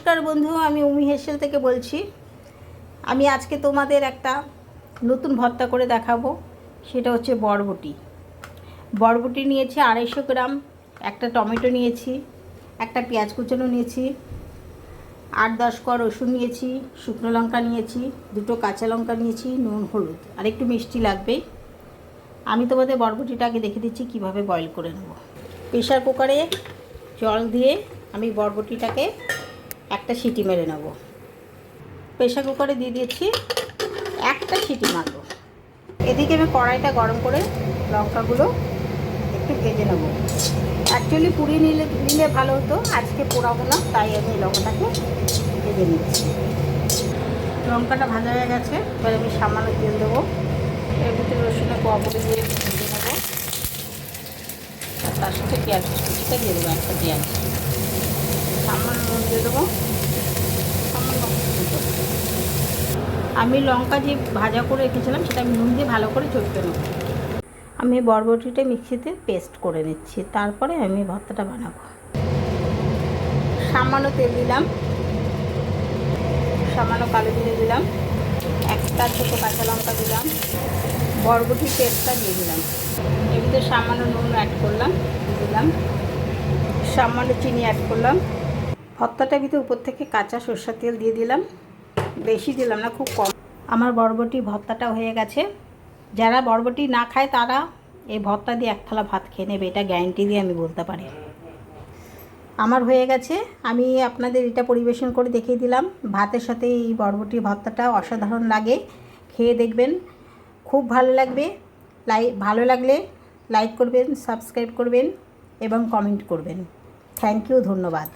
নমস্কার বন্ধু, আমি উমি হেসেল থেকে বলছি। আমি আজকে তোমাদের একটা নতুন ভর্তা করে দেখাবো। সেটা হচ্ছে বরবটি। বরবটি নিয়েছি 250 গ্রাম, একটা টমেটো নিয়েছি, একটা পেঁয়াজ কুচানো নিয়েছি, 8-10 কোয়া রসুন নিয়েছি, শুকনো লঙ্কা নিয়েছি, 2টো কাঁচা লঙ্কা নিয়েছি, নুন হলুদ আর একটু মিষ্টি লাগবেই। আমি তোমাদের বরবটিটাকে দেখে দিচ্ছি কিভাবে বয়েল করে নেব। প্রেশার কুকারে জল দিয়ে আমি বরবটিটাকে একটা সিটি মেরে নেব। প্রেশার কুকারে দিয়ে দিয়েছি, একটা সিটি মারব। এদিকে আমি কড়াইটা গরম করে লঙ্কাগুলো একটু ভেজে নেব। অ্যাকচুয়ালি পুড়িয়ে নিলে ভালো হতো, আজকে পোড়াবো না, তাই আমি লঙ্কাটাকে ভেজে নিচ্ছি। লঙ্কাটা ভাজা হয়ে গেছে, এবার আমি সামান্য তেল দেবো। এর ভিতরে রসুনের কোয়াগুলো দিয়ে ভেজে নেব, আর তার সাথে পেঁয়াজ কুচিটা দিয়ে দেবো, একটা পেঁয়াজ, সামান্য নুন দিয়ে দেবো, সামান্য। আমি লঙ্কা যে ভাজা করে রেখেছিলাম সেটা আমি নুন দিয়ে ভালো করে চটকে নেব। আমি বরবটিটা মিক্সিতে পেস্ট করে নিচ্ছি, তারপরে আমি ভর্তাটা বানাবো। সামান্য তেল দিলাম, সামান্য কালো জিরে দিলাম, একটা ছোটো কাঁচা লঙ্কা দিলাম, বরবটির পেস্টটা দিয়ে দিলাম। এর ভিতরে সামান্য নুন অ্যাড করলাম, দিলাম সামান্য চিনি অ্যাড করলাম। ভর্তাটার ভিতরে উপর থেকে কাঁচা সরষের তেল দিয়ে দিলাম, বেশি দিলাম না, খুব কম। আমার বরবটি ভর্তাটা হয়ে গেছে। যারা বরবটি না খায় তারা এই ভর্তা দিয়ে এক থালা ভাত খেয়ে নেবে, এটা গ্যারান্টি দিয়ে আমি বলতে পারি। আমার হয়ে গেছে, আমি আপনাদের এটা পরিবেশন করে দেখিয়ে দিলাম। ভাতের সাথে এই বরবটি ভর্তাটা অসাধারণ লাগে, খেয়ে দেখবেন, খুব ভালো লাগবে। ভালো লাগলে লাইক করবেন, সাবস্ক্রাইব করবেন এবং কমেন্ট করবেন। থ্যাংক ইউ, ধন্যবাদ।